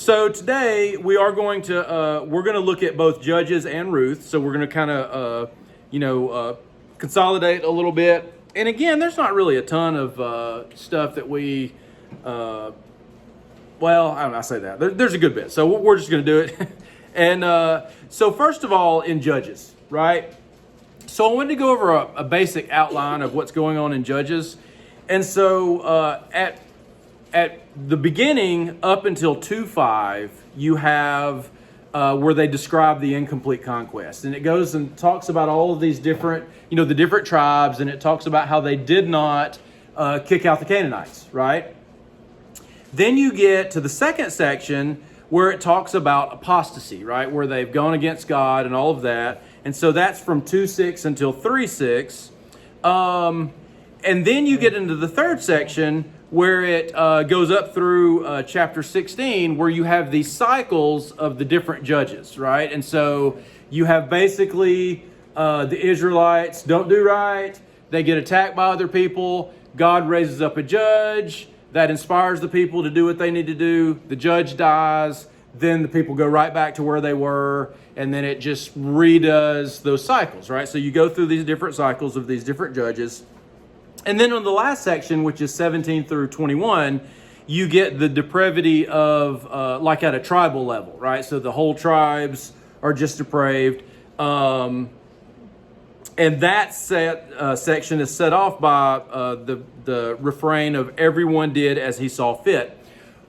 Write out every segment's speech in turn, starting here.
So today we are going to look at both Judges and Ruth. So we're going to kind of consolidate a little bit. And again, there's not really a ton of stuff that we I don't know, I say that. There's a good bit. So we're just going to do it. And so first of all, in Judges, right? So I wanted to go over a basic outline of what's going on in Judges. And so at the beginning, up until 2:5, you have where they describe the incomplete conquest. And it goes and talks about all of these different, the different tribes, and it talks about how they did not kick out the Canaanites, right? Then you get to the second section where it talks about apostasy, right? Where they've gone against God and all of that. And so that's from 2:6 until 3:6. And then you get into the third section where it goes up through chapter 16, where you have these cycles of the different judges, right? And so you have basically the Israelites don't do right. They get attacked by other people. God raises up a judge that inspires the people to do what they need to do. The judge dies. Then the people go right back to where they were. And then it just redoes those cycles, right? So you go through these different cycles of these different judges. And then on the last section, which is 17 through 21, you get the depravity of, like at a tribal level, right? So the whole tribes are just depraved. And that section is set off by the refrain of everyone did as he saw fit.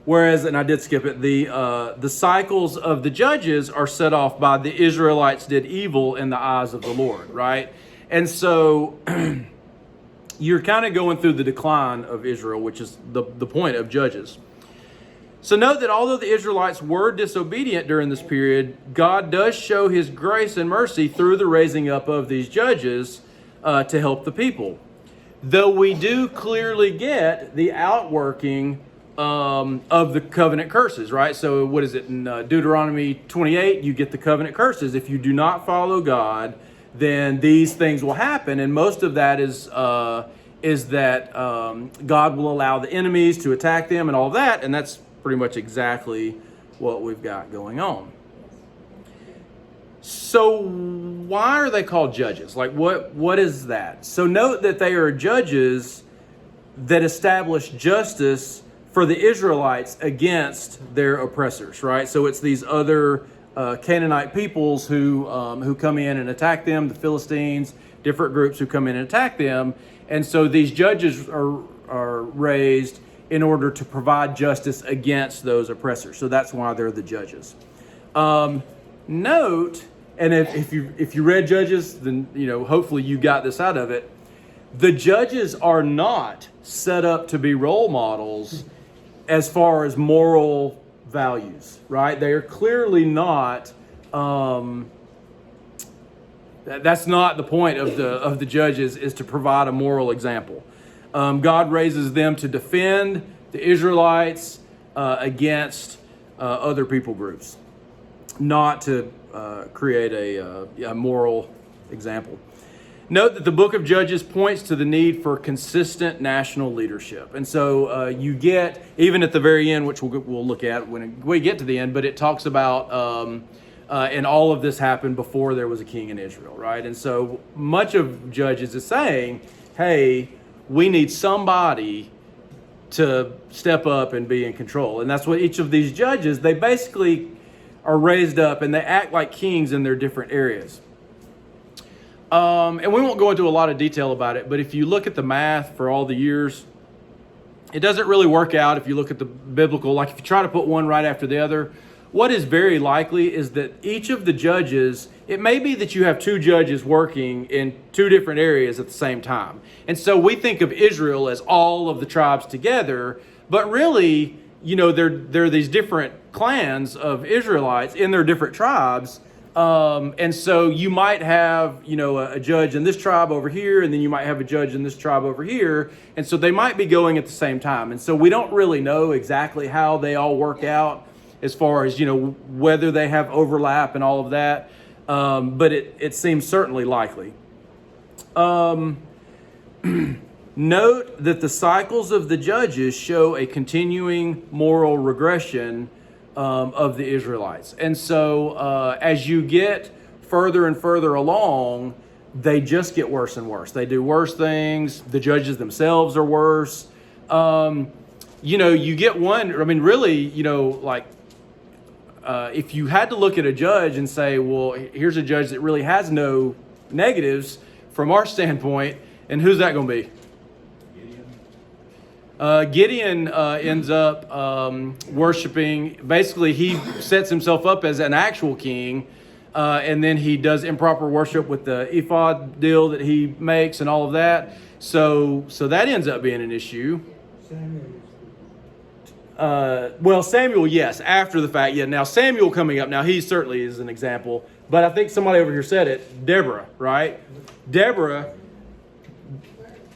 Whereas, and I did skip it, the cycles of the judges are set off by the Israelites did evil in the eyes of the Lord, right? And so you're kind of going through the decline of Israel, which is the point of Judges. So note that although the Israelites were disobedient during this period, God does show his grace and mercy through the raising up of these judges to help the people. Though we do clearly get the outworking of the covenant curses, right? So what is it in Deuteronomy 28? You get the covenant curses. If you do not follow God, then these things will happen. And most of that is that God will allow the enemies to attack them and all that. And that's pretty much exactly what we've got going on. So why are they called judges? Like what is that? So note that they are judges that establish justice for the Israelites against their oppressors, right? So it's these other Canaanite peoples who come in and attack them, the Philistines, different groups who come in and attack them. And so these judges are raised in order to provide justice against those oppressors. So that's why they're the judges. Note, and if you read Judges, then hopefully you got this out of it. The judges are not set up to be role models as far as moral values, right? They are clearly not. That's not the point of the judges, is to provide a moral example. God raises them to defend the Israelites against other people groups, not to create a moral example. Note that the book of Judges points to the need for consistent national leadership. And so you get, even at the very end, which we'll look at when we get to the end, but it talks about, and all of this happened before there was a king in Israel, right? And so much of Judges is saying, hey, we need somebody to step up and be in control. And that's what each of these judges, they basically are raised up and they act like kings in their different areas. And we won't go into a lot of detail about it, but if you look at the math for all the years, it doesn't really work out if you look at the biblical, like if you try to put one right after the other. What is very likely is that each of the judges, it may be that you have two judges working in two different areas at the same time. And so we think of Israel as all of the tribes together, but really, there are these different clans of Israelites in their different tribes. And so you might have, a judge in this tribe over here, and then you might have a judge in this tribe over here. And so they might be going at the same time. And so we don't really know exactly how they all work out as far as, whether they have overlap and all of that. But it seems certainly likely. Note that the cycles of the judges show a continuing moral regression of the Israelites. And so as you get further and further along, they just get worse and worse. They do worse things. The judges themselves are worse. You get one, I mean, really, if you had to look at a judge and say, well, here's a judge that really has no negatives from our standpoint, and who's that going to be? Gideon ends up worshiping, basically he sets himself up as an actual king, and then he does improper worship with the ephod deal that he makes and all of that. So that ends up being an issue. Samuel, yes, after the fact. Yeah, now Samuel coming up, now he certainly is an example, but I think somebody over here said it, Deborah, right? Deborah,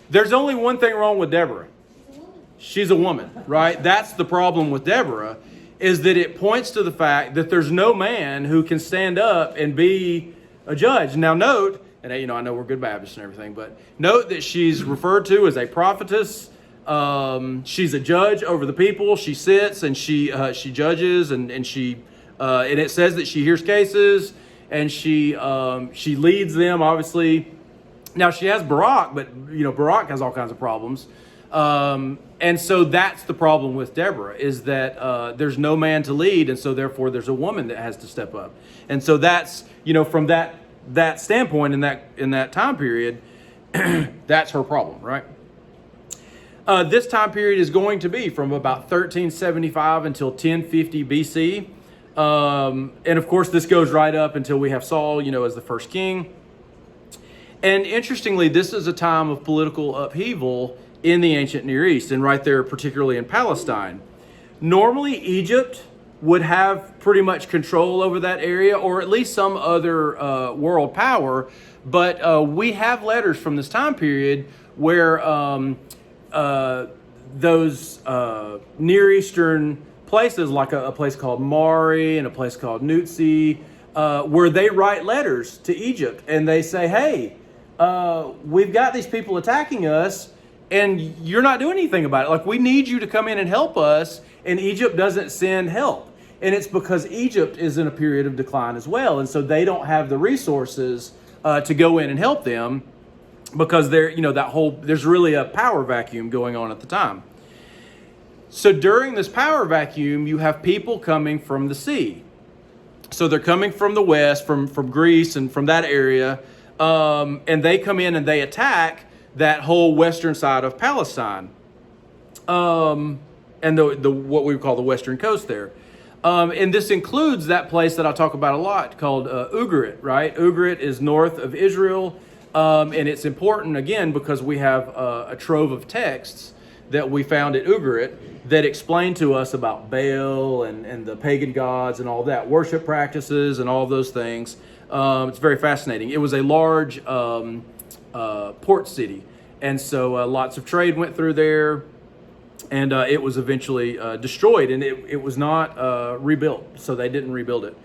there's only one thing wrong with Deborah. She's a woman, right? That's the problem with Deborah, is that it points to the fact that there's no man who can stand up and be a judge. Now note, and I know we're good Baptists and everything, but note that she's referred to as a prophetess. She's a judge over the people. She sits and she judges and it says that she hears cases and she leads them, obviously. Now she has Barak, but Barak has all kinds of problems. And so that's the problem with Deborah, is that there's no man to lead, and so therefore there's a woman that has to step up. And so that's, from that standpoint in that time period, that's her problem, right? This time period is going to be from about 1375 until 1050 BC. And of course, this goes right up until we have Saul, as the first king. And interestingly, this is a time of political upheaval in the ancient Near East, and right there, particularly in Palestine. Normally, Egypt would have pretty much control over that area, or at least some other world power. But we have letters from this time period where those Near Eastern places, like a place called Mari and a place called Nutsi, where they write letters to Egypt, and they say, hey, we've got these people attacking us, and you're not doing anything about it. Like, we need you to come in and help us, and Egypt doesn't send help. And it's because Egypt is in a period of decline as well, and so they don't have the resources to go in and help them, because there's really a power vacuum going on at the time. So during this power vacuum, you have people coming from the sea. So they're coming from the west, from Greece and from that area, and they come in and they attack that whole western side of Palestine, and the what we call the western coast there. And this includes that place that I talk about a lot called Ugarit, right? Ugarit is north of Israel, and it's important, again, because we have a trove of texts that we found at Ugarit that explain to us about Baal and the pagan gods and all that, worship practices and all of those things. It's very fascinating. It was a large port city, and so lots of trade went through there, and it was eventually destroyed, and it was not rebuilt, so they didn't rebuild it.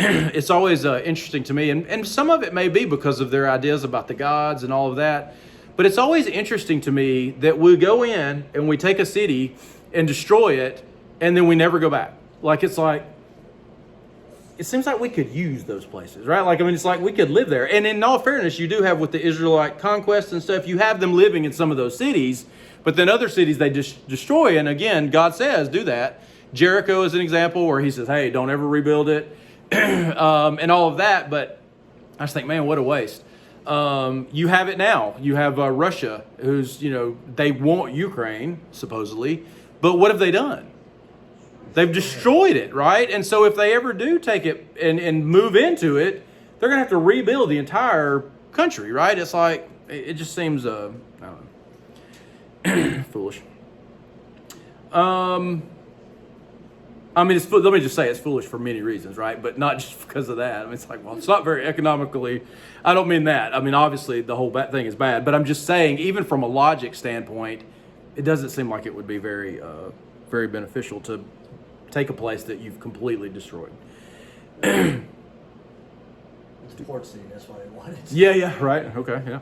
It's always interesting to me, and some of it may be because of their ideas about the gods and all of that, but it's always interesting to me that we go in and we take a city and destroy it, and then we never go back. It seems like we could use those places, right? It's like we could live there. And in all fairness, you do have, with the Israelite conquest and stuff, you have them living in some of those cities, but then other cities they just destroy. And again, God says, do that. Jericho is an example where he says, hey, don't ever rebuild it, and all of that. But I just think, man, what a waste. You have it now. You have Russia, who's, they want Ukraine, supposedly, but what have they done? They've destroyed it, right? And so if they ever do take it and move into it, they're going to have to rebuild the entire country, right? It's like, it just seems, I don't know, foolish. Let me just say it's foolish for many reasons, right? But not just because of that. It's like, well, it's not very economically, I don't mean that. Obviously the whole thing is bad, but I'm just saying, even from a logic standpoint, it doesn't seem like it would be very, very beneficial to take a place that you've completely destroyed. It's a port city, that's why they want it. Yeah, right. Okay, yeah.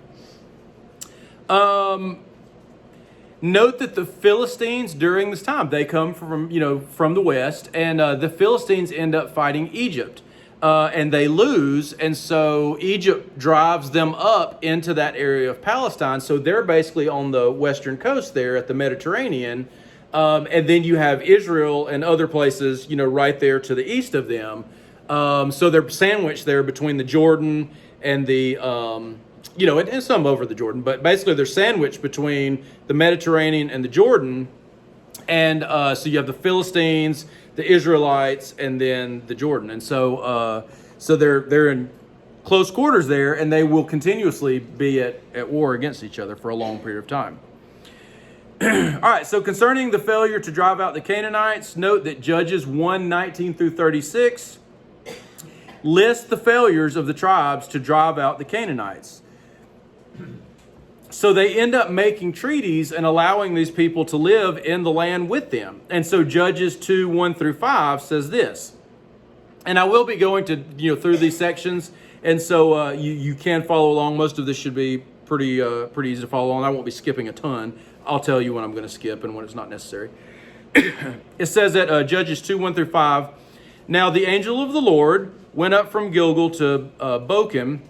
Note that the Philistines during this time, they come from, from the west, and the Philistines end up fighting Egypt. And they lose, and so Egypt drives them up into that area of Palestine. So they're basically on the western coast there at the Mediterranean. And then you have Israel and other places, right there to the east of them. So they're sandwiched there between the Jordan and the, and some over the Jordan. But basically they're sandwiched between the Mediterranean and the Jordan. And so you have the Philistines, the Israelites, and then the Jordan. And so they're in close quarters there, and they will continuously be at war against each other for a long period of time. All right, so concerning the failure to drive out the Canaanites, note that Judges 1:19 through 36 lists the failures of the tribes to drive out the Canaanites. So they end up making treaties and allowing these people to live in the land with them. And so Judges 2:1 through 5 says this. And I will be going to through these sections, and so you can follow along. Most of this should be pretty easy to follow along. I won't be skipping a ton. I'll tell you when I'm going to skip and when it's not necessary. It says at Judges 2:1 through 5, now the angel of the Lord went up from Gilgal to Bochim,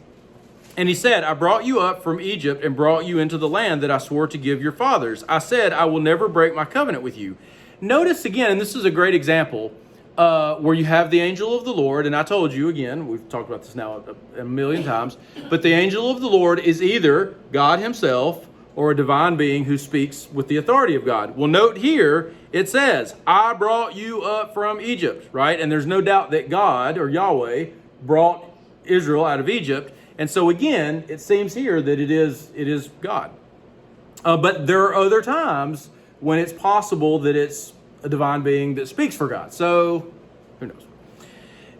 and he said, I brought you up from Egypt and brought you into the land that I swore to give your fathers. I said, I will never break my covenant with you. Notice again, and this is a great example, where you have the angel of the Lord, and I told you again, we've talked about this now a million times, but the angel of the Lord is either God himself or a divine being who speaks with the authority of God. Well, note here, it says, I brought you up from Egypt, right? And there's no doubt that God, or Yahweh, brought Israel out of Egypt. And so again, it seems here that it is God. But there are other times when it's possible that it's a divine being that speaks for God. So, who knows?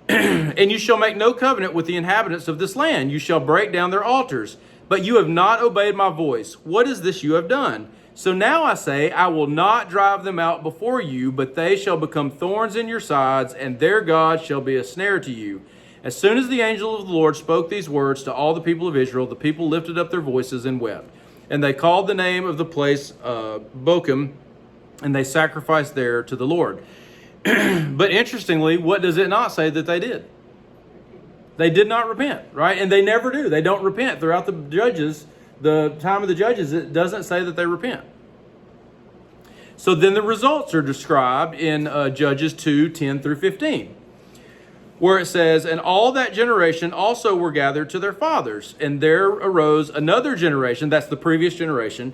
And you shall make no covenant with the inhabitants of this land. You shall break down their altars. But you have not obeyed my voice. What is this you have done? So now I say, I will not drive them out before you, but they shall become thorns in your sides, and their God shall be a snare to you. As soon as the angel of the Lord spoke these words to all the people of Israel, the people lifted up their voices and wept. And they called the name of the place Bochim, and they sacrificed there to the Lord. But interestingly, what does it not say that they did? They did not repent, right? And they never do. They don't repent. Throughout the Judges, the time of the Judges, it doesn't say that they repent. So then the results are described in Judges 2:10 through 15. Where it says, and all that generation also were gathered to their fathers. And there arose another generation, that's the previous generation,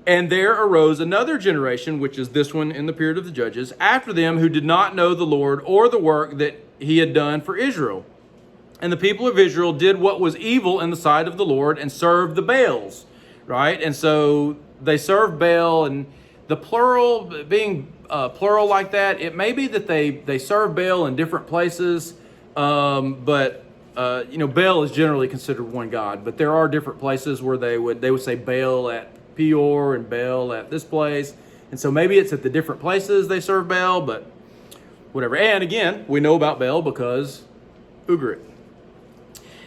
and there arose another generation, which is this one in the period of the Judges, after them who did not know the Lord or the work that he had done for Israel. And the people of Israel did what was evil in the sight of the Lord and served the Baals, right? And so they served Baal, and the plural, being plural like that, it may be that they serve Baal in different places. But Baal is generally considered one god, but there are different places where they would say Baal at Peor and Baal at this place. And so maybe it's at the different places they serve Baal, but whatever. And again, we know about Baal because Ugarit.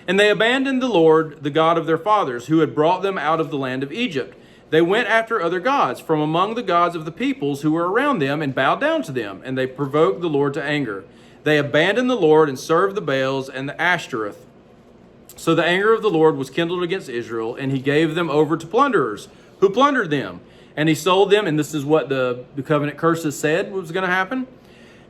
And they abandoned the Lord, the God of their fathers, who had brought them out of the land of Egypt. They went after other gods from among the gods of the peoples who were around them and bowed down to them, and they provoked the Lord to anger. They abandoned the Lord and served the Baals and the Ashtoreth. So the anger of the Lord was kindled against Israel, and he gave them over to plunderers, who plundered them. And he sold them, and this is what the covenant curses said was going to happen.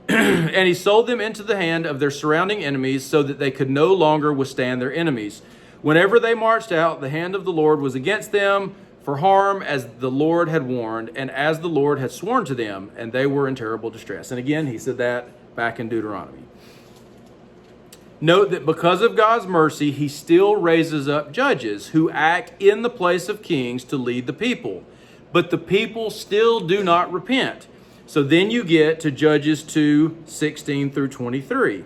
And he sold them into the hand of their surrounding enemies, so that they could no longer withstand their enemies. Whenever they marched out, the hand of the Lord was against them for harm, as the Lord had warned, and as the Lord had sworn to them, and they were in terrible distress. And again, he said that back in Deuteronomy. Note that because of God's mercy, he still raises up judges who act in the place of kings to lead the people. But the people still do not repent. So then you get to Judges 2:16 through 23.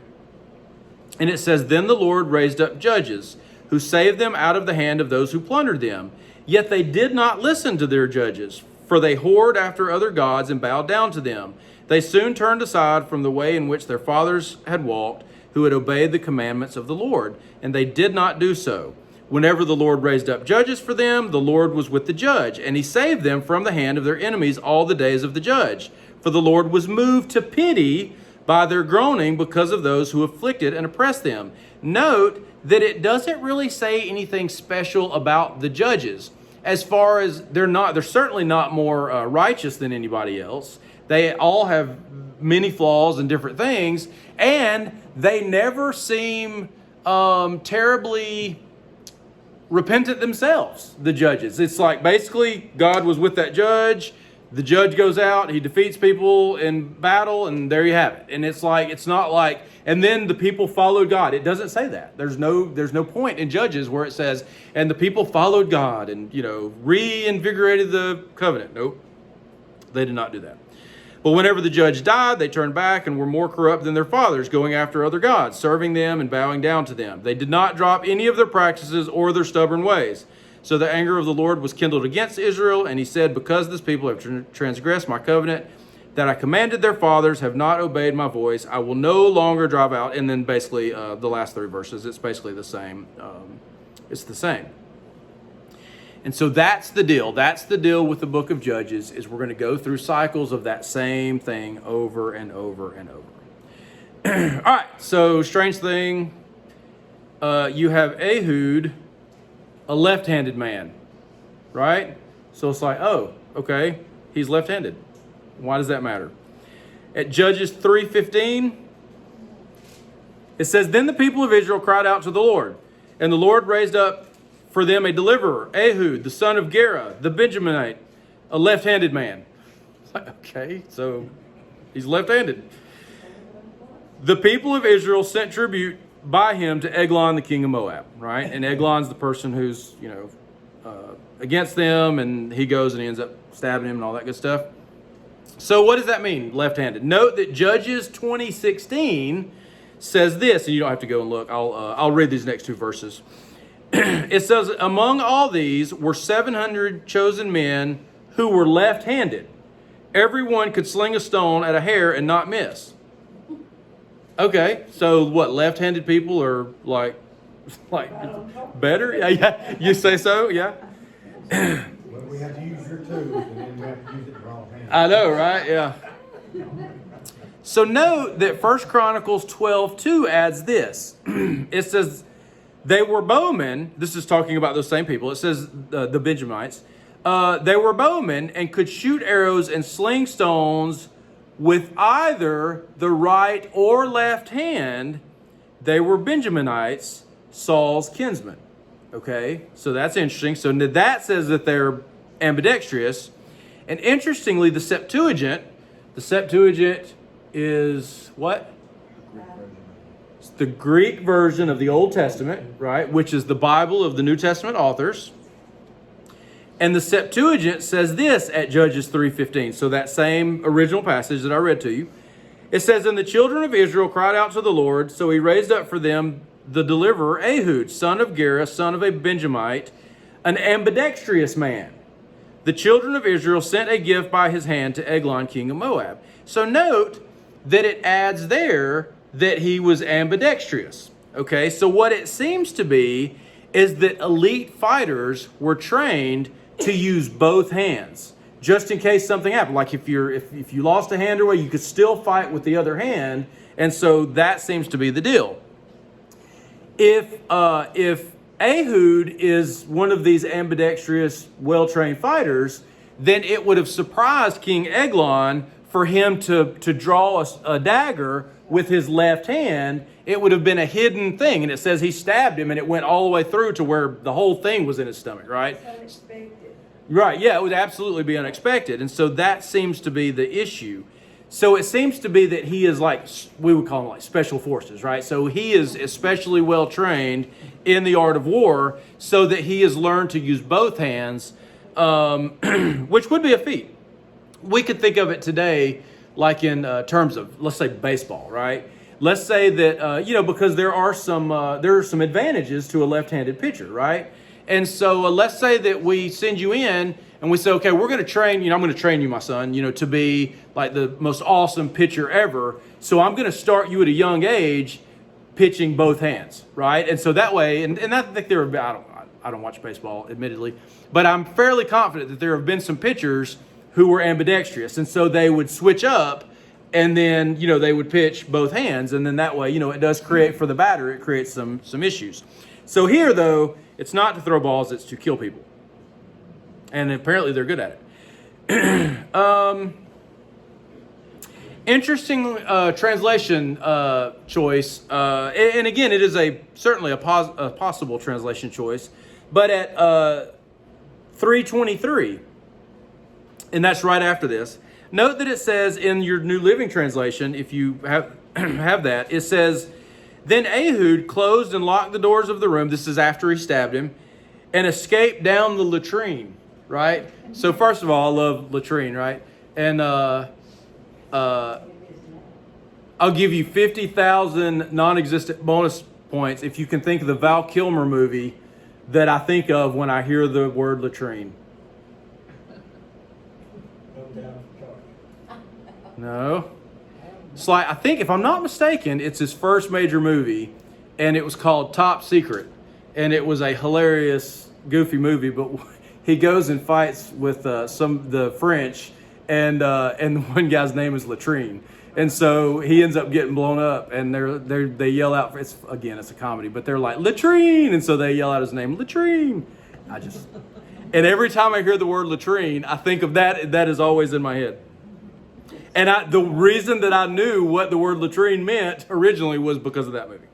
And it says, then the Lord raised up judges who saved them out of the hand of those who plundered them. Yet they did not listen to their judges, for they whored after other gods and bowed down to them. They soon turned aside from the way in which their fathers had walked, who had obeyed the commandments of the Lord, and they did not do so. Whenever the Lord raised up judges for them, the Lord was with the judge, and he saved them from the hand of their enemies all the days of the judge. For the Lord was moved to pity by their groaning because of those who afflicted and oppressed them. Note that it doesn't really say anything special about the judges. As far as they're certainly not more righteous than anybody else. They all have many flaws and different things, and they never seem terribly repentant themselves, the judges. It's like basically God was with that judge. The judge goes out, he defeats people in battle, and there you have it. And it's not like, and then the people followed God. It doesn't say that. There's no point in Judges where it says, and the people followed God and, reinvigorated the covenant. Nope. They did not do that. But whenever the judge died, they turned back and were more corrupt than their fathers, going after other gods, serving them and bowing down to them. They did not drop any of their practices or their stubborn ways. So the anger of the Lord was kindled against Israel, and he said, because this people have transgressed my covenant that I commanded their fathers, have not obeyed my voice, I will no longer drive out. And then basically the last 3 verses, it's basically the same. It's the same. And so that's the deal. That's the deal with the book of Judges, is we're going to go through cycles of that same thing over and over and over. All right, so strange thing. You have Ehud, a left-handed man, right? So it's like, oh, okay, he's left-handed. Why does that matter? At Judges 3:15, it says, then the people of Israel cried out to the Lord, and the Lord raised up for them a deliverer, Ehud, the son of Gera, the Benjaminite, a left-handed man. Okay, so he's left-handed. The people of Israel sent tribute by him to Eglon, the king of Moab, right? And Eglon's the person who's, against them, and he goes and he ends up stabbing him and all that good stuff. So what does that mean, left-handed? Note that Judges 20:16 says this, and you don't have to go and look. I'll read these next 2 verses. It says, among all these were 700 chosen men who were left-handed. Everyone could sling a stone at a hair and not miss. Okay, so what, left-handed people are like better? Yeah, you say so? Yeah. Well, we have to use your tools, and then we have to use it in the wrong hand. I know, right? Yeah. So note that 1 Chronicles 12:2 adds this. It says, they were bowmen. This is talking about those same people. It says the Benjamites. They were bowmen and could shoot arrows and sling stones with either the right or left hand. They were Benjaminites, Saul's kinsmen. Okay, so that's interesting. So that says that they're ambidextrous. And interestingly, the Septuagint is what? It's the Greek version of the Old Testament, right? Which is the Bible of the New Testament authors. And the Septuagint says this at Judges 3:15. So that same original passage that I read to you. It says, and the children of Israel cried out to the Lord, so he raised up for them the deliverer, Ehud, son of Gera, son of a Benjamite, an ambidextrous man. The children of Israel sent a gift by his hand to Eglon, king of Moab. So note that it adds there that he was ambidextrous. Okay, so what it seems to be is that elite fighters were trained to use both hands, just in case something happened. Like if you lost a hand or way, you could still fight with the other hand, and so that seems to be the deal. If Ehud is one of these ambidextrous, well-trained fighters, then it would have surprised King Eglon for him to draw a dagger with his left hand. It would have been a hidden thing, and it says he stabbed him, and it went all the way through to where the whole thing was in his stomach, right? Unexpected. Right, yeah, it would absolutely be unexpected, and so that seems to be the issue. So it seems to be that he is like, we would call him like special forces, right? So he is especially well trained in the art of war, so that he has learned to use both hands, which would be a feat. We could think of it today like in terms of, let's say, baseball, right? Let's say that, because there are some advantages to a left-handed pitcher, right? And so let's say that we send you in and we say, okay, we're going to train, I'm going to train you, my son, to be like the most awesome pitcher ever. So I'm going to start you at a young age pitching both hands, right? And so that way, and I think there have been, I don't watch baseball, admittedly, but I'm fairly confident that there have been some pitchers who were ambidextrous, and so they would switch up, and then, you know, they would pitch both hands, and then that way, you know, it does create, for the batter, it creates some issues. So here, though, it's not to throw balls, it's to kill people. And apparently they're good at it. Interesting translation choice, and again, it is certainly a possible translation choice, but at 3:23, and that's right after this. Note that it says in your New Living Translation, if you have that, it says, "Then Ehud closed and locked the doors of the room." This is after he stabbed him, and escaped down the latrine. Right. So first of all, I love latrine. Right, and I'll give you 50,000 non-existent bonus points if you can think of the Val Kilmer movie that I think of when I hear the word latrine. No. It's like, I think, if I'm not mistaken, it's his first major movie, and it was called Top Secret. And it was a hilarious, goofy movie, but he goes and fights with the French, and one guy's name is Latrine. And so he ends up getting blown up, and they yell out, it's a comedy, but they're like, Latrine! And so they yell out his name, Latrine! And every time I hear the word latrine, I think of that is always in my head. And the reason that I knew what the word latrine meant originally was because of that movie.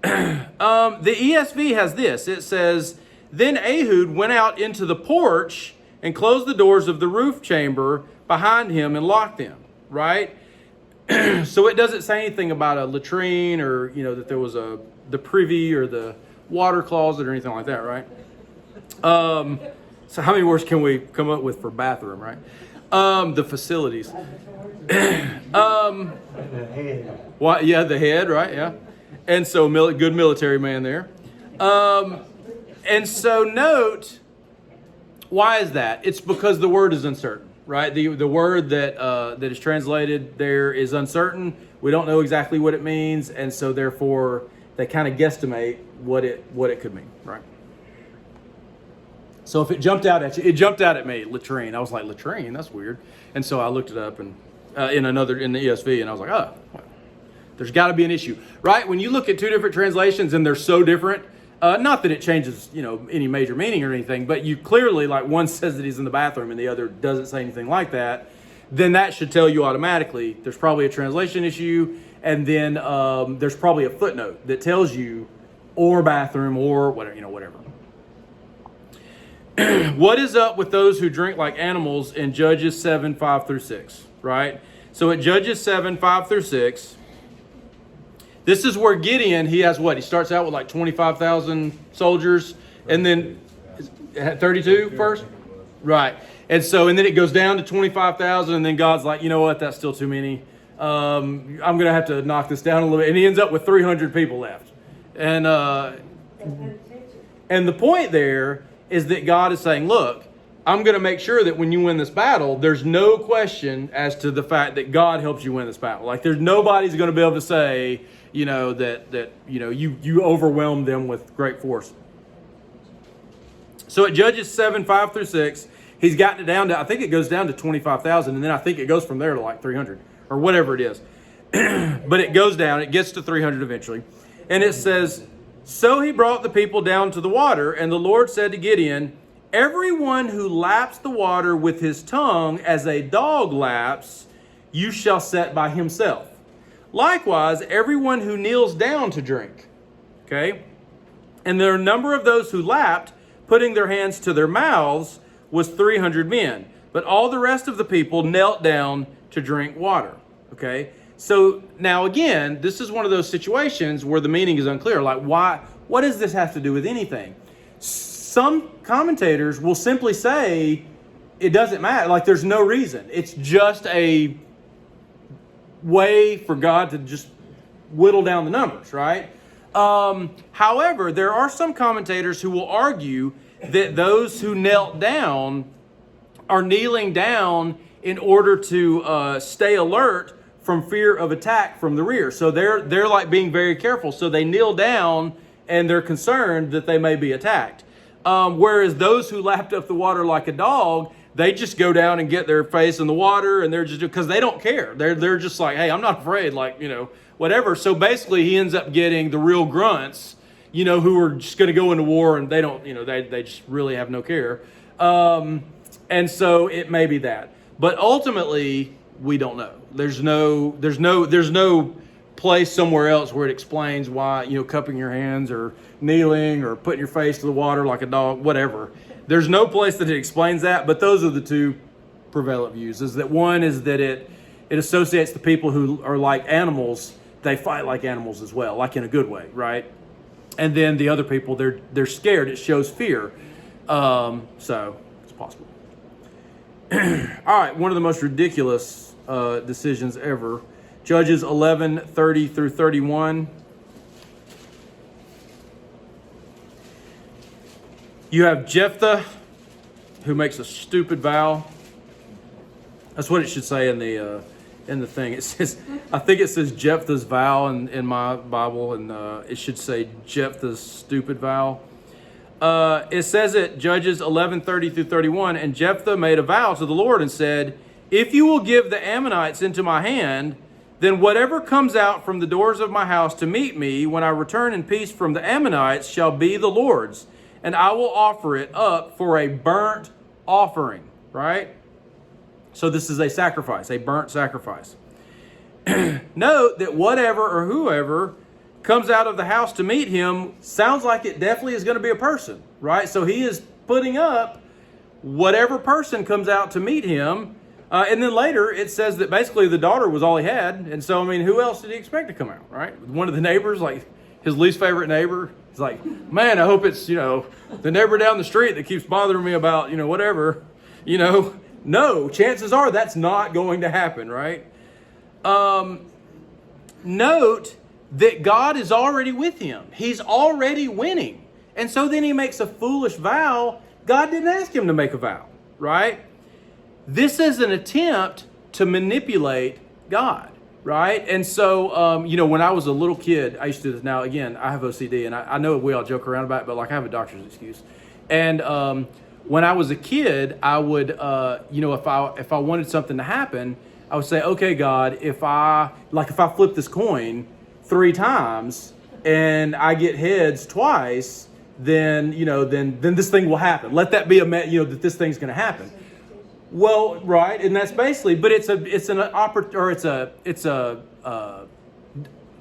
The ESV has this. It says, "Then Ehud went out into the porch and closed the doors of the roof chamber behind him and locked them." Right? So it doesn't say anything about a latrine, or, you know, that there was the privy or the water closet or anything like that, right? So how many words can we come up with for bathroom, right? The facilities. Yeah, the head, right? Yeah. And so good military man there. And so note, why is that? It's because the word is uncertain, right? The word that is translated there is uncertain. We don't know exactly what it means, and so therefore they kind of guesstimate what it could mean, right? So if it jumped out at you, it jumped out at me, latrine. I was like, latrine? That's weird. And so I looked it up and in the ESV, and I was like, well, there's got to be an issue, right? When you look at two different translations and they're so different, not that it changes, you know, any major meaning or anything, but you clearly, like, one says that he's in the bathroom and the other doesn't say anything like that, then that should tell you automatically there's probably a translation issue, and then there's probably a footnote that tells you or bathroom or whatever, you know, whatever. What is up with those who drink like animals in Judges 7, 5 through 6, right? So at Judges 7, 5 through 6, this is where Gideon, he has what? He starts out with like 25,000 soldiers, and then 32 first? Right. And then it goes down to 25,000, and then God's like, you know what? That's still too many. I'm going to have to knock this down a little bit. And he ends up with 300 people left. And the point there is that God is saying, look, I'm going to make sure that when you win this battle, there's no question as to the fact that God helps you win this battle. Like, nobody's going to be able to say, you know, that you know, you overwhelmed them with great force. So at Judges 7, 5 through 6, he's gotten it down to, I think it goes down to 25,000, and then I think it goes from there to like 300 or whatever it is. But it goes down, it gets to 300 eventually. And it says, "So he brought the people down to the water, and the Lord said to Gideon, 'Everyone who laps the water with his tongue as a dog laps, you shall set by himself. Likewise, everyone who kneels down to drink.'" Okay? "And the number of those who lapped, putting their hands to their mouths, was 300 men. But all the rest of the people knelt down to drink water." Okay? So now again, this is one of those situations where the meaning is unclear. Like, why? What does this have to do with anything? Some commentators will simply say it doesn't matter. Like, there's no reason. It's just a way for God to just whittle down the numbers, right? However, there are some commentators who will argue that those who knelt down are kneeling down in order to stay alert from fear of attack from the rear. So they're like being very careful. So they kneel down and they're concerned that they may be attacked. Whereas those who lapped up the water like a dog, they just go down and get their face in the water, and they're just, because they don't care. They're just like, hey, I'm not afraid, like, whatever. So basically he ends up getting the real grunts, who are just going to go into war, and they don't, they just really have no care. And so it may be that. But ultimately, we don't know. There's no place somewhere else where it explains why, cupping your hands or kneeling or putting your face to the water like a dog, whatever. There's no place that it explains that, but those are the two prevalent views. Is that one is that it associates the people who are like animals, they fight like animals as well, like in a good way, right? And then the other people, they're scared. It shows fear. So it's possible. All right, one of the most ridiculous decisions ever. Judges 11:30 through 31. You have Jephthah, who makes a stupid vow. That's what it should say in the thing. It says, I think it says Jephthah's vow in my Bible, and it should say Jephthah's stupid vow. It says at Judges 11:30 through 31, and Jephthah made a vow to the Lord and said, if you will give the Ammonites into my hand, then whatever comes out from the doors of my house to meet me when I return in peace from the Ammonites shall be the Lord's, and I will offer it up for a burnt offering, right? So this is a sacrifice, a burnt sacrifice. Note that whatever or whoever comes out of the house to meet him sounds like it definitely is going to be a person, right? So he is putting up whatever person comes out to meet him. And then later it says that basically the daughter was all he had. And so, who else did he expect to come out, right? One of the neighbors, like his least favorite neighbor. He's like, man, I hope it's, the neighbor down the street that keeps bothering me about, whatever, No, chances are that's not going to happen, right? Note that God is already with him. He's already winning. And so then he makes a foolish vow. God didn't ask him to make a vow, right? This is an attempt to manipulate God, right? And so, when I was a little kid, I used to, now again, I have OCD, and I know we all joke around about it, but like I have a doctor's excuse. And when I was a kid, I would, if I wanted something to happen, I would say, okay, God, if I flip this coin 3 times and I get heads twice, then this thing will happen. Let that be that this thing's going to happen. Well, right, and that's basically, but it's a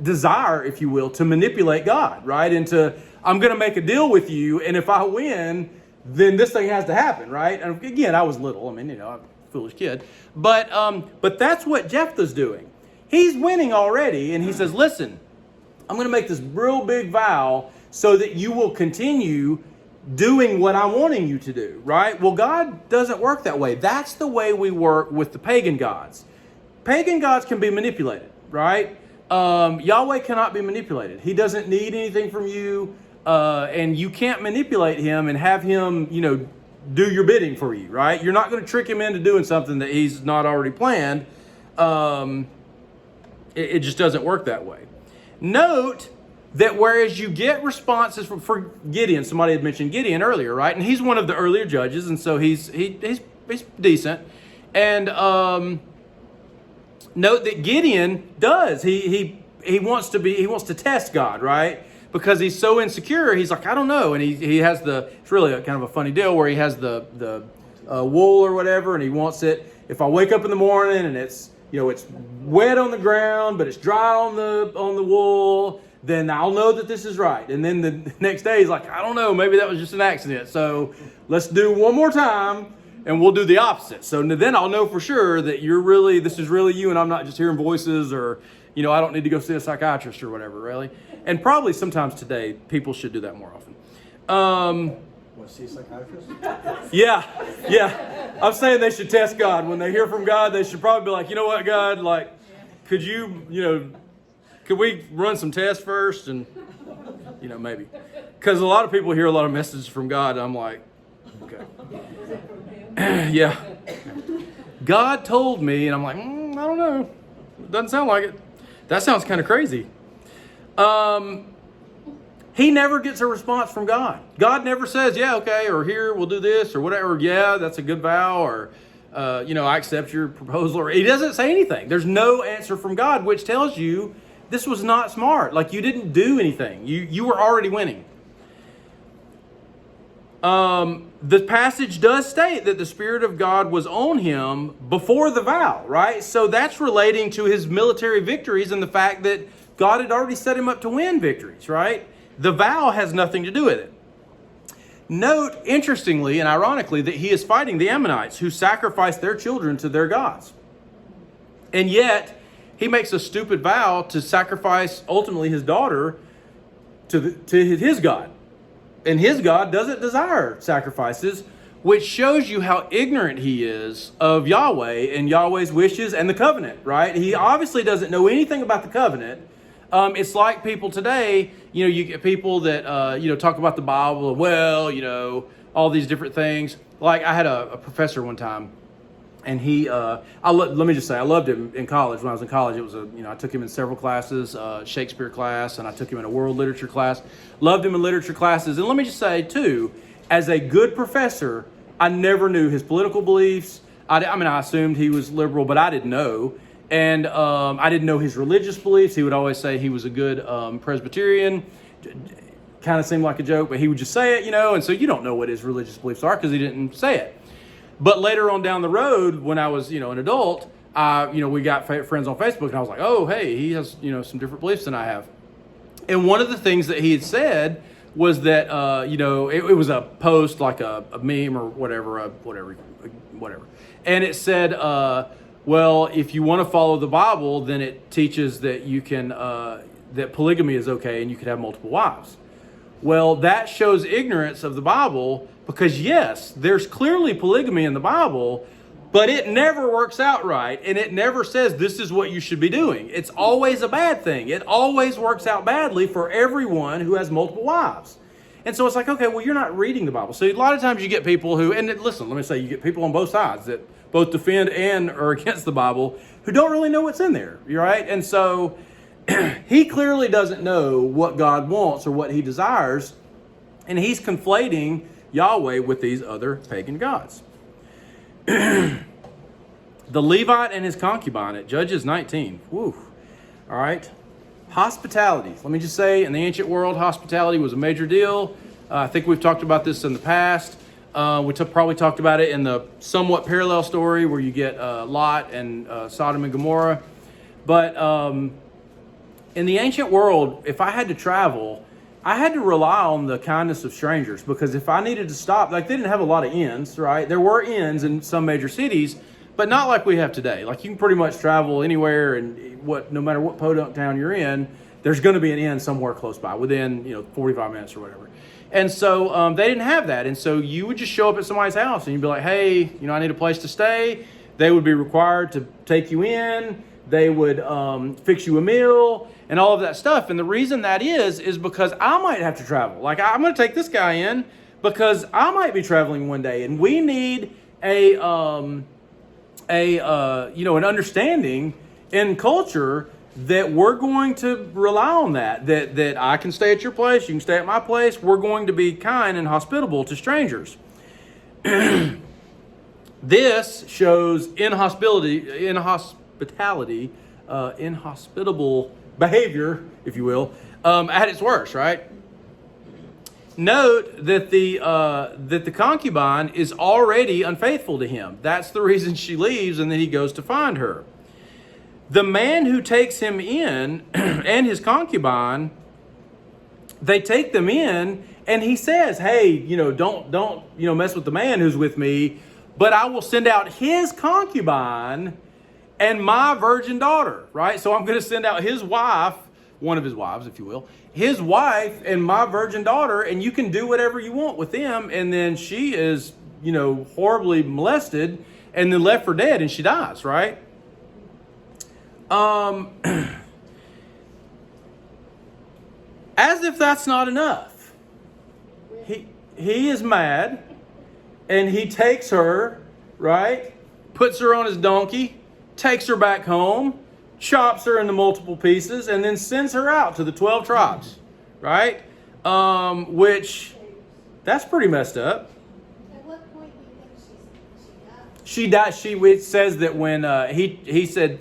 desire, if you will, to manipulate God, right? And I'm going to make a deal with you, and if I win, then this thing has to happen, right? And again, I was little. I'm a foolish kid, but that's what Jephthah's doing. He's winning already, and he says, "Listen, I'm going to make this real big vow so that you will continue doing what I'm wanting you to do," right? Well, God doesn't work that way. That's the way we work with the pagan gods. Pagan gods can be manipulated, right? Yahweh cannot be manipulated. He doesn't need anything from you, and you can't manipulate him and have him, do your bidding for you, right? You're not going to trick him into doing something that he's not already planned. It just doesn't work that way. Note that whereas you get responses for Gideon, somebody had mentioned Gideon earlier, right? And he's one of the earlier judges, and so he's decent. And note that Gideon does. He wants to test God, right? Because he's so insecure, he's like, I don't know. And he has it's really kind of a funny deal where he has the wool or whatever, and he wants it. If I wake up in the morning and it's wet on the ground, but it's dry on the wool, then I'll know that this is right. And then the next day he's like, I don't know, maybe that was just an accident. So let's do one more time and we'll do the opposite. So then I'll know for sure that this is really you, and I'm not just hearing voices, or, I don't need to go see a psychiatrist or whatever, really. And probably sometimes today people should do that more often. Want to see a psychiatrist? Yeah. I'm saying they should test God. When they hear from God, they should probably be like, you know what, God, like, could you, could we run some tests first? And, maybe. Because a lot of people hear a lot of messages from God, and I'm like, okay. Yeah. God told me, and I'm like, I don't know. Doesn't sound like it. That sounds kind of crazy. He never gets a response from God. God never says, yeah, okay, or here, we'll do this, or whatever. Yeah, that's a good vow, or, I accept your proposal. Or he doesn't say anything. There's no answer from God, which tells you this was not smart. Like, you didn't do anything. You were already winning. The passage does state that the Spirit of God was on him before the vow, right? So that's relating to his military victories and the fact that God had already set him up to win victories, right? The vow has nothing to do with it. Note, interestingly and ironically, that he is fighting the Ammonites who sacrificed their children to their gods. And yet, he makes a stupid vow to sacrifice, ultimately, his daughter to his God. And his God doesn't desire sacrifices, which shows you how ignorant he is of Yahweh and Yahweh's wishes and the covenant, right? He obviously doesn't know anything about the covenant. It's like people today, you get people that, talk about the Bible, all these different things. Like I had a professor one time, and let me just say, I loved him in college. When I was in college, it was I took him in several classes, Shakespeare class, and I took him in a world literature class. Loved him in literature classes. And let me just say, too, as a good professor, I never knew his political beliefs. I assumed he was liberal, but I didn't know. And I didn't know his religious beliefs. He would always say he was a good Presbyterian. Kind of seemed like a joke, but he would just say it, and so you don't know what his religious beliefs are because he didn't say it. But later on down the road, when I was, an adult, we got friends on Facebook, and I was like, oh, hey, he has, some different beliefs than I have. And one of the things that he had said was that, it was a post, like a meme or whatever. And it said, well, if you want to follow the Bible, then it teaches that you can, that polygamy is okay and you could have multiple wives. Well, that shows ignorance of the Bible because, yes, there's clearly polygamy in the Bible, but it never works out right. And it never says this is what you should be doing. It's always a bad thing. It always works out badly for everyone who has multiple wives. And so it's like, okay, well, you're not reading the Bible. So a lot of times you get people who, and listen, let me say, you get people on both sides that both defend and are against the Bible who don't really know what's in there, right? And so he clearly doesn't know what God wants or what he desires, and he's conflating Yahweh with these other pagan gods. The Levite and his concubine at Judges 19. Woo. All right. Hospitality. Let me just say, in the ancient world, hospitality was a major deal. I think we've talked about this in the past. We probably talked about it in the somewhat parallel story where you get Lot and Sodom and Gomorrah. But in the ancient world, if I had to travel, I had to rely on the kindness of strangers, because if I needed to stop, like they didn't have a lot of inns, right? There were inns in some major cities, but not like we have today. Like you can pretty much travel anywhere, and no matter what podunk town you're in, there's going to be an inn somewhere close by within 45 minutes or whatever. And so they didn't have that. And so you would just show up at somebody's house and you'd be like, hey, I need a place to stay. They would be required to take you in. They would fix you a meal and all of that stuff. And the reason that is because I might have to travel. Like I'm going to take this guy in because I might be traveling one day, and we need an understanding in culture that we're going to rely on that I can stay at your place, you can stay at my place. We're going to be kind and hospitable to strangers. This shows inhospitable behavior, if you will, at its worst, right? Note that the concubine is already unfaithful to him. That's the reason she leaves, and then he goes to find her. The man who takes him in and his concubine, they take them in, and he says, hey, don't mess with the man who's with me, but I will send out his concubine and my virgin daughter, right? So I'm going to send out his wife, one of his wives, if you will, his wife and my virgin daughter, and you can do whatever you want with them. And then she is, horribly molested and then left for dead, and she dies, right? As if that's not enough, he is mad, and he takes her, right? Puts her on his donkey, takes her back home, chops her into multiple pieces, and then sends her out to the 12 tribes, right? Which, that's pretty messed up. At what point do you think She died. It says that when he said,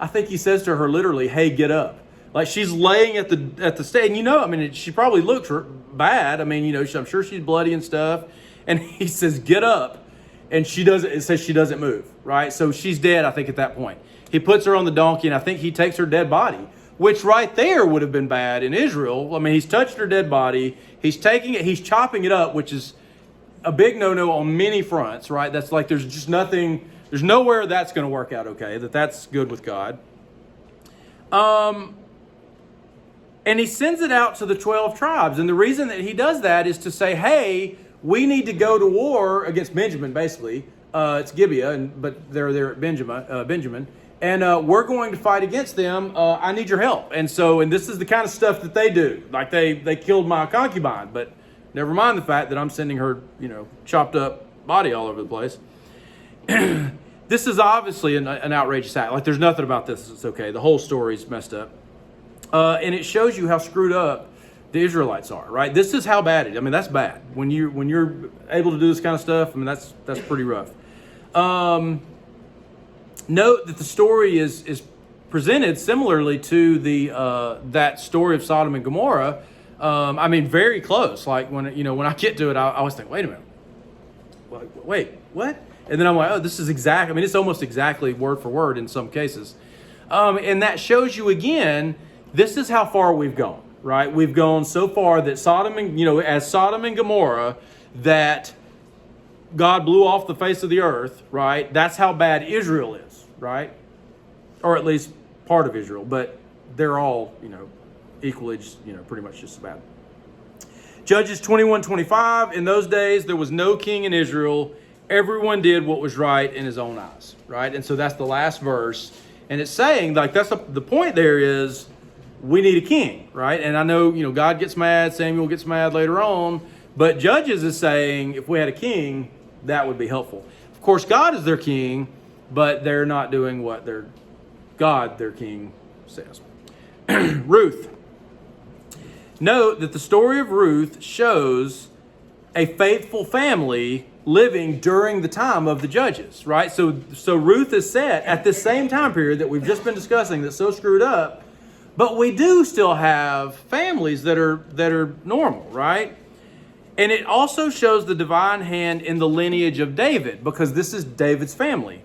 I think he says to her literally, "Hey, get up." Like she's laying at the stage, and I mean, she probably looks bad. I mean, I'm sure she's bloody and stuff. And he says, "Get up," and she doesn't. It says she doesn't move. Right, so she's dead. I think at that point, he puts her on the donkey, and I think he takes her dead body, which right there would have been bad in Israel. I mean, he's touched her dead body. He's taking it. He's chopping it up, which is a big no-no on many fronts. Right, that's like there's just nothing. There's nowhere that's going to work out okay. That's good with God. And he sends it out to the 12 tribes. And the reason that he does that is to say, hey, we need to go to war against Benjamin, basically. It's Gibeah, but they're there at Benjamin. And we're going to fight against them. I need your help. And this is the kind of stuff that they do. Like they killed my concubine, but never mind the fact that I'm sending her, chopped up body all over the place. This is obviously an outrageous act. Like there's nothing about this that's okay. The whole story's messed up. And it shows you how screwed up the Israelites are, right? This is how bad it is. I mean, that's bad. When you're able to do this kind of stuff, I mean, that's pretty rough. Note that the story is presented similarly to that story of Sodom and Gomorrah. I mean, very close. Like when I get to it, I always think, wait a minute. Wait, what? And then I'm like, oh, this is exactly. I mean, it's almost exactly word for word in some cases. And that shows you again. This is how far we've gone, right? We've gone so far that Sodom and Gomorrah, that God blew off the face of the earth, right? That's how bad Israel is, right? Or at least part of Israel, but they're all, equally, pretty much just as bad. Judges 21:25, in those days there was no king in Israel. Everyone did what was right in his own eyes, right? And so that's the last verse. And it's saying, like, that's the point there is, we need a king, right? And I know, God gets mad, Samuel gets mad later on, but Judges is saying if we had a king, that would be helpful. Of course, God is their king, but they're not doing what their king, says. Ruth. Note that the story of Ruth shows a faithful family living during the time of the Judges, right? So Ruth is set at this same time period that we've just been discussing that's so screwed up. But we do still have families that are normal, right? And it also shows the divine hand in the lineage of David, because this is David's family.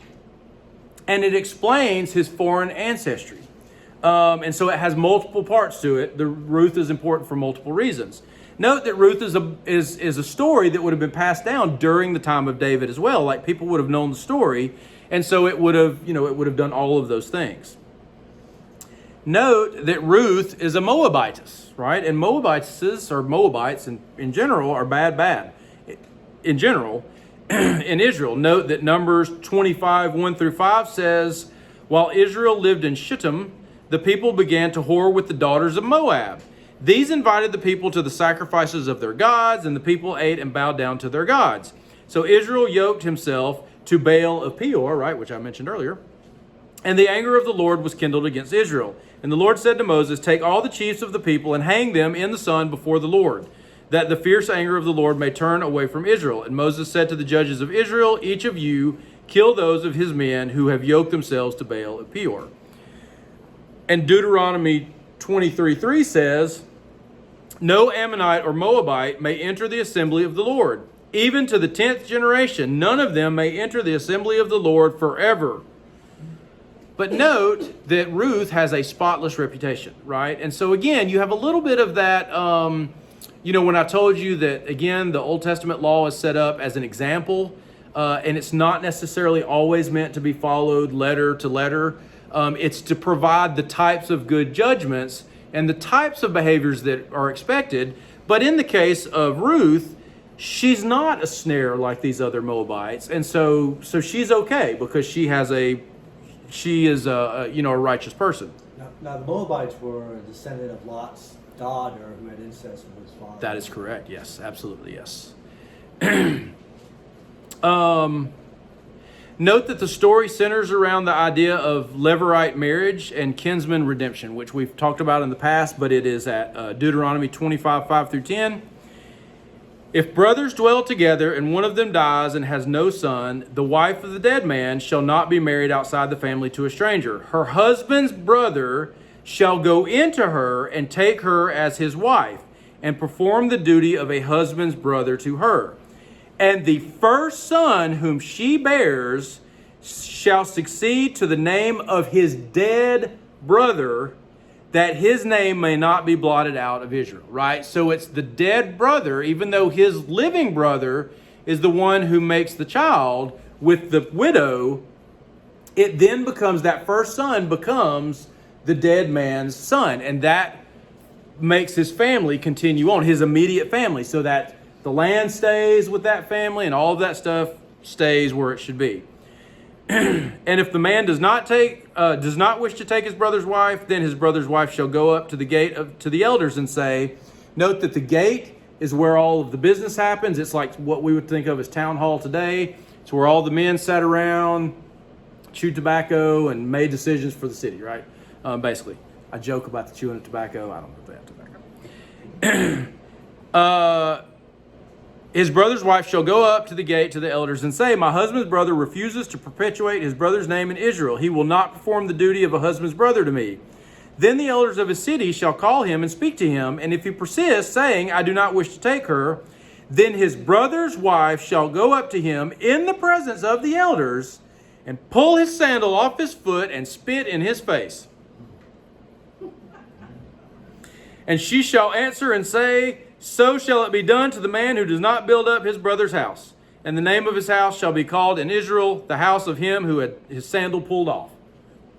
And it explains his foreign ancestry. And so it has multiple parts to it. Ruth is important for multiple reasons. Note that Ruth is a story that would have been passed down during the time of David as well. Like people would have known the story. And so it would have done all of those things. Note that Ruth is a Moabitess, right? And Moabitesses, or Moabites in general, are bad. In general, in Israel, note that Numbers 25:1-5 says, while Israel lived in Shittim, the people began to whore with the daughters of Moab. These invited the people to the sacrifices of their gods, and the people ate and bowed down to their gods. So Israel yoked himself to Baal of Peor, right, which I mentioned earlier. And the anger of the Lord was kindled against Israel. And the Lord said to Moses, take all the chiefs of the people and hang them in the sun before the Lord, that the fierce anger of the Lord may turn away from Israel. And Moses said to the judges of Israel, each of you kill those of his men who have yoked themselves to Baal of Peor. And Deuteronomy 23:3 says, no Ammonite or Moabite may enter the assembly of the Lord. Even to the 10th generation, none of them may enter the assembly of the Lord forever. But note that Ruth has a spotless reputation, right? And so again, you have a little bit of that, when I told you that, again, the Old Testament law is set up as an example, and it's not necessarily always meant to be followed letter to letter. It's to provide the types of good judgments and the types of behaviors that are expected. But in the case of Ruth, she's not a snare like these other Moabites. And so she's okay because she is a righteous person. Now the Moabites were a descendant of Lot's daughter who had incest with his father. That is correct. Yes, absolutely, yes. Note that the story centers around the idea of Levirate marriage and kinsman redemption, which we've talked about in the past, but it is at Deuteronomy 25, 5 through 10. If brothers dwell together and one of them dies and has no son, the wife of the dead man shall not be married outside the family to a stranger. Her husband's brother shall go into her and take her as his wife and perform the duty of a husband's brother to her. And the first son whom she bears shall succeed to the name of his dead brother, that his name may not be blotted out of Israel, right? So it's the dead brother, even though his living brother is the one who makes the child with the widow, it then becomes, that first son becomes the dead man's son. And that makes his family continue on, his immediate family, so that the land stays with that family and all of that stuff stays where it should be. And if the man does not wish to take his brother's wife, then his brother's wife shall go up to the gate to the elders and say, note that the gate is where all of the business happens. It's like what we would think of as town hall today. It's where all the men sat around, chewed tobacco, and made decisions for the city, right? Basically. I joke about the chewing of tobacco. I don't know if they have tobacco. His brother's wife shall go up to the gate to the elders and say, my husband's brother refuses to perpetuate his brother's name in Israel. He will not perform the duty of a husband's brother to me. Then the elders of his city shall call him and speak to him. And if he persists, saying, I do not wish to take her, then his brother's wife shall go up to him in the presence of the elders and pull his sandal off his foot and spit in his face. And she shall answer and say, so shall it be done to the man who does not build up his brother's house. And the name of his house shall be called in Israel, the house of him who had his sandal pulled off.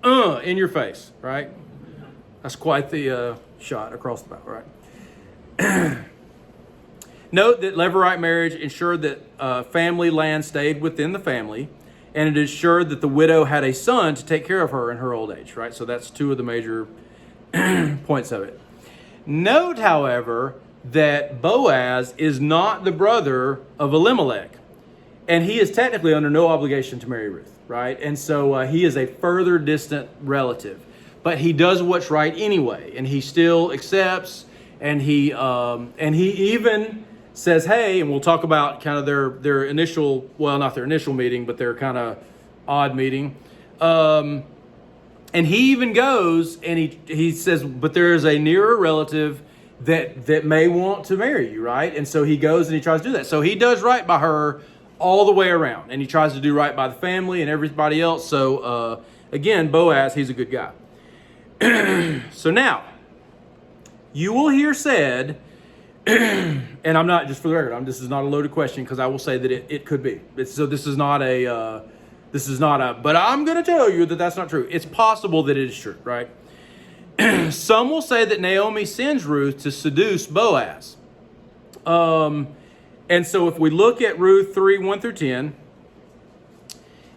In your face, right? That's quite the shot across the back, right? Note that Levirate marriage ensured that family land stayed within the family, and it ensured that the widow had a son to take care of her in her old age, right? So that's two of the major points of it. Note, however, that Boaz is not the brother of Elimelech, and he is technically under no obligation to marry Ruth, right? And so he is a further distant relative, but he does what's right anyway, and he still accepts, and he even says, hey, and we'll talk about kind of their initial, well, not their initial meeting, but their kind of odd meeting. And he even goes and he says, but there is a nearer relative that may want to marry you, right? And so he goes and he tries to do that. So he does right by her all the way around, and he tries to do right by the family and everybody else. So again, Boaz, he's a good guy. So now, you will hear said, and I'm not, just for the record, this is not a loaded question, because I will say that it could be. So this is not a, but I'm going to tell you that that's not true. It's possible that it is true, right? Some will say that Naomi sends Ruth to seduce Boaz. And so if we look at Ruth 3, 1 through 10,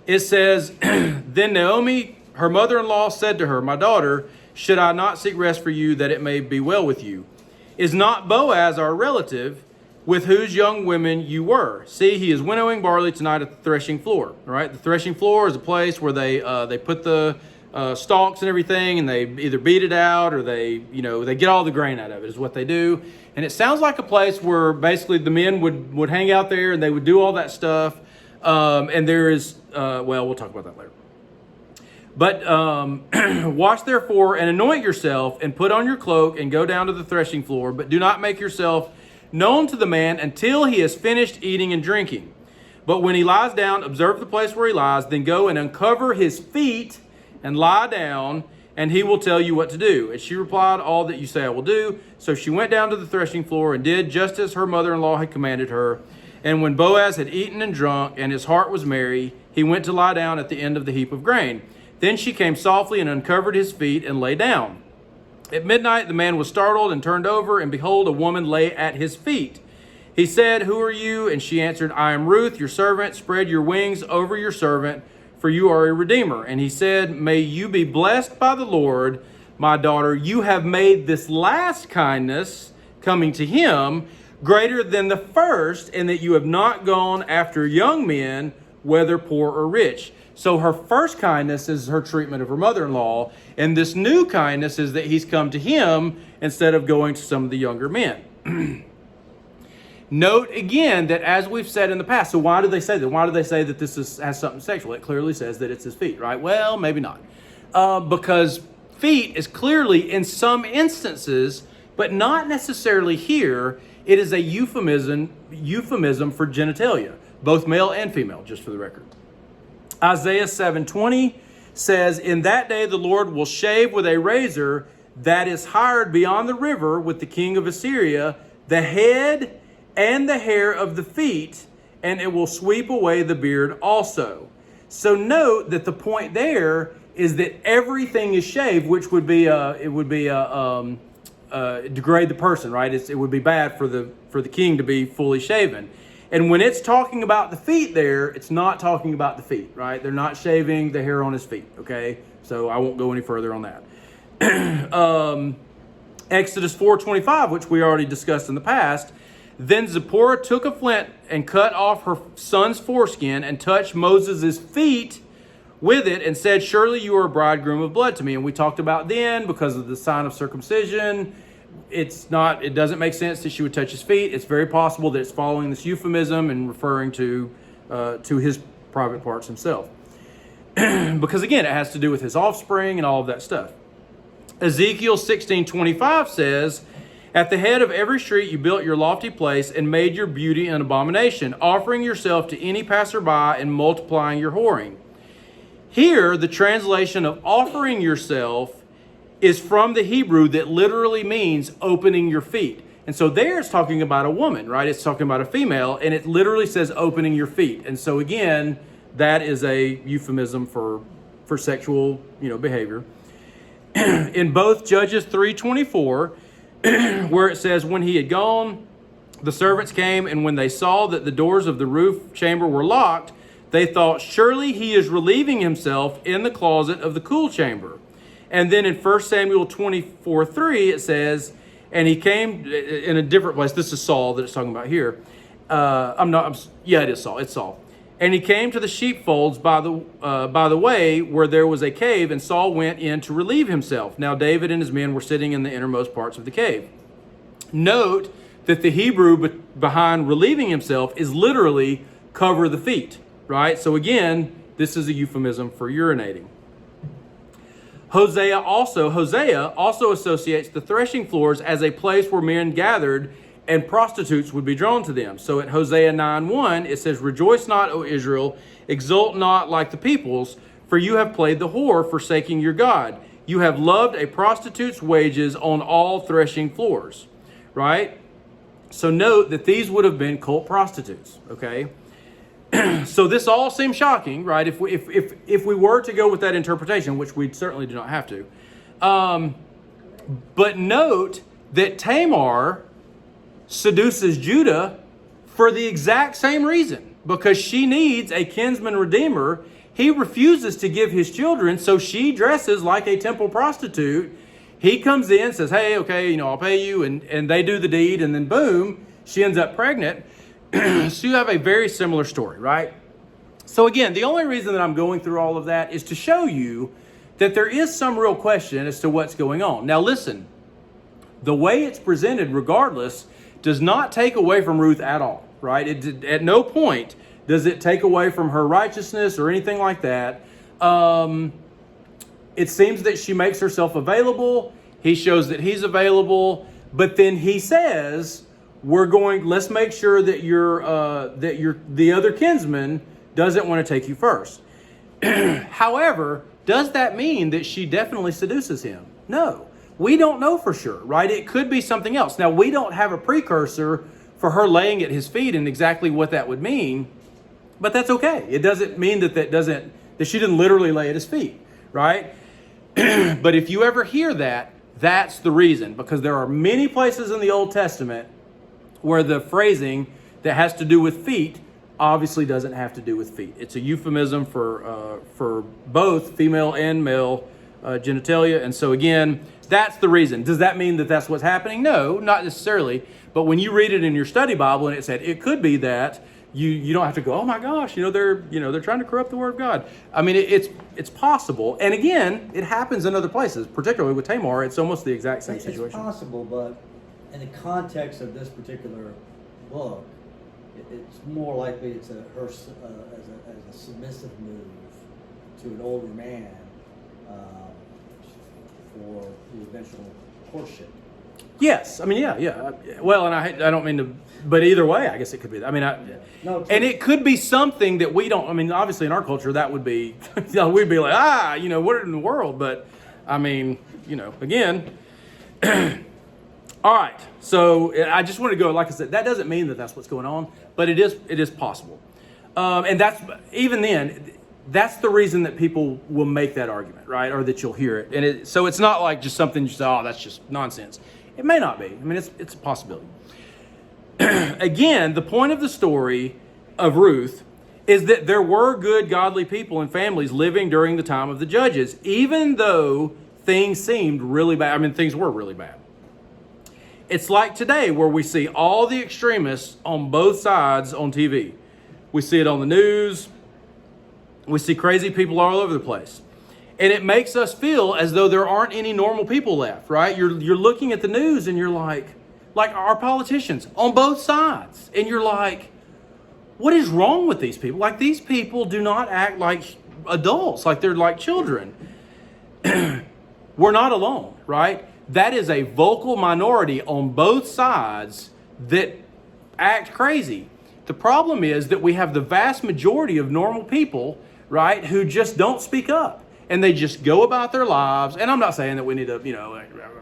it says, then Naomi, her mother-in-law, said to her, my daughter, should I not seek rest for you, that it may be well with you? Is not Boaz our relative, with whose young women you were? See, he is winnowing barley tonight at the threshing floor. All right, the threshing floor is a place where they put the stalks and everything, and they either beat it out or they get all the grain out of it, is what they do. And it sounds like a place where basically the men would hang out there and they would do all that stuff. And there is, we'll talk about that later. But wash therefore and anoint yourself and put on your cloak and go down to the threshing floor, but do not make yourself known to the man until he has finished eating and drinking. But when he lies down, observe the place where he lies, then go and uncover his feet and lie down, and he will tell you what to do. And she replied, all that you say I will do. So she went down to the threshing floor and did just as her mother-in-law had commanded her. And when Boaz had eaten and drunk, and his heart was merry, he went to lie down at the end of the heap of grain. Then she came softly and uncovered his feet and lay down. At midnight the man was startled and turned over, and behold, a woman lay at his feet. He said, who are you? And she answered, I am Ruth, your servant. Spread your wings over your servant, for you are a redeemer. And he said, may you be blessed by the Lord, my daughter. You have made this last kindness coming to him greater than the first, in that you have not gone after young men whether poor or rich. So her first kindness is her treatment of her mother-in-law, and this new kindness is that he's come to him instead of going to some of the younger men. Note again that as we've said in the past, so why do they say that? Why do they say that this has something sexual? It clearly says that it's his feet, right? Well, maybe not. Because feet is clearly in some instances, but not necessarily here, it is a euphemism for genitalia, both male and female, just for the record. Isaiah 7:20 says, "In that day the Lord will shave with a razor that is hired beyond the river with the king of Assyria, the head and the hair of the feet, and it will sweep away the beard also." So note that the point there is that everything is shaved, which would be degrade the person, right? It would be bad for the king to be fully shaven. And when it's talking about the feet there, it's not talking about the feet, right? They're not shaving the hair on his feet, okay? So I won't go any further on that. Exodus 4:25, which we already discussed in the past. Then Zipporah took a flint and cut off her son's foreskin and touched Moses' feet with it and said, "Surely you are a bridegroom of blood to me." And we talked about then, because of the sign of circumcision, it doesn't make sense that she would touch his feet. It's very possible that it's following this euphemism and referring to his private parts himself. Because again, it has to do with his offspring and all of that stuff. Ezekiel 16:25 says, "At the head of every street you built your lofty place and made your beauty an abomination, offering yourself to any passerby and multiplying your whoring." Here, the translation of offering yourself is from the Hebrew that literally means opening your feet. And so there it's talking about a woman, right? It's talking about a female, and it literally says opening your feet. And so again, that is a euphemism for sexual, behavior. In both Judges 3:24, where it says, "When he had gone, the servants came, and when they saw that the doors of the roof chamber were locked, they thought, 'Surely he is relieving himself in the closet of the cool chamber.'" And then in 1 Samuel 24:3, it says, "And he came," in a different place. This is Saul that it's talking about here. It is Saul. It's Saul. "And he came to the sheepfolds by the way where there was a cave, and Saul went in to relieve himself. Now David and his men were sitting in the innermost parts of the cave." Note that the Hebrew behind relieving himself is literally cover the feet, right? So again, this is a euphemism for urinating. Hosea also associates the threshing floors as a place where men gathered and prostitutes would be drawn to them. So at Hosea 9:1, it says, "Rejoice not, O Israel, exult not like the peoples, for you have played the whore, forsaking your God. You have loved a prostitute's wages on all threshing floors." Right? So note that these would have been cult prostitutes, okay? So this all seems shocking, right? If we were to go with that interpretation, which we certainly do not have to. But note that Tamar seduces Judah for the exact same reason, because she needs a kinsman redeemer. He refuses to give his children, so she dresses like a temple prostitute. He comes in, says, "Hey, okay, I'll pay you," and they do the deed, and then boom, she ends up pregnant. So you have a very similar story, right? So again, the only reason that I'm going through all of that is to show you that there is some real question as to what's going on. Now listen, the way it's presented regardless does not take away from Ruth at all, right? At no point does it take away from her righteousness or anything like that. It seems that she makes herself available. He shows that he's available, but then he says, let's make sure that the other kinsman doesn't want to take you first. However, does that mean that she definitely seduces him? No. We don't know for sure, right? It could be something else. Now, we don't have a precursor for her laying at his feet and exactly what that would mean, but that's okay. It doesn't mean that she didn't literally lay at his feet, right? But if you ever hear that, that's the reason, because there are many places in the Old Testament where the phrasing that has to do with feet obviously doesn't have to do with feet. It's a euphemism for both female and male genitalia. And so again, that's the reason. Does that mean that that's what's happening? No, not necessarily. But when you read it in your study Bible and it said it could be that, you don't have to go, oh my gosh, they're trying to corrupt the word of God. I mean, it's possible. And again, it happens in other places, particularly with Tamar. It's almost the exact same situation. It's possible, but in the context of this particular book, it's more likely it's as a submissive move to an older man for the eventual courtship. Yes, I mean, yeah. Well, and I don't mean to, but either way, I guess it could be. I mean, and it could be something that we don't. I mean, obviously in our culture, that would be, we'd be like, what in the world? But I mean, again. All right. So I just want to go. Like I said, that doesn't mean that that's what's going on, but it is possible, and that's even then. That's the reason that people will make that argument, right? Or that you'll hear it, and so it's not like just something you say, oh, that's just nonsense. It may not be. I mean, it's a possibility. Again, the point of the story of Ruth is that there were good, godly people and families living during the time of the judges, even though things seemed really bad. I mean, things were really bad. It's like today where we see all the extremists on both sides on TV. We see it on the news. We see crazy people all over the place. And it makes us feel as though there aren't any normal people left, right? You're looking at the news and you're like our politicians on both sides. And you're like, what is wrong with these people? Like, these people do not act like adults, like they're like children. We're not alone, right? That is a vocal minority on both sides that act crazy. The problem is that we have the vast majority of normal people, right, who just don't speak up. And they just go about their lives. And I'm not saying that we need to,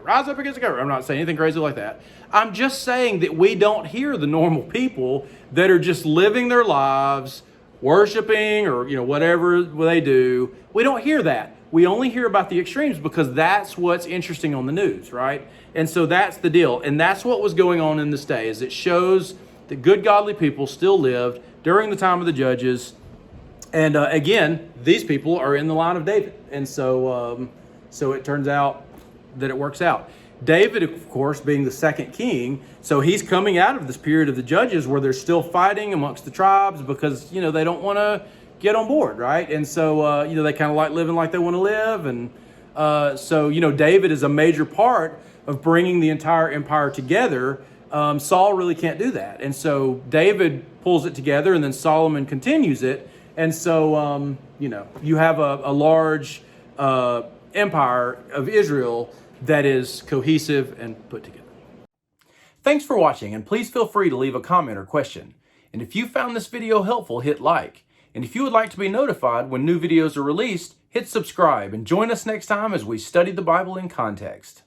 rise up against the government. I'm not saying anything crazy like that. I'm just saying that we don't hear the normal people that are just living their lives, worshiping or, whatever they do. We don't hear that. We only hear about the extremes because that's what's interesting on the news, right? And so that's the deal. And that's what was going on in this day, is it shows that good, godly people still lived during the time of the judges. And again, these people are in the line of David. And so it turns out that it works out. David, of course, being the second king, so he's coming out of this period of the judges where they're still fighting amongst the tribes because, they don't want to get on board, right? And so, they kind of like living like they want to live. And so, David is a major part of bringing the entire empire together. Saul really can't do that. And so David pulls it together, and then Solomon continues it. And so, you have a large empire of Israel that is cohesive and put together. Thanks for watching, and please feel free to leave a comment or question. And if you found this video helpful, hit like. And if you would like to be notified when new videos are released, hit subscribe and join us next time as we study the Bible in context.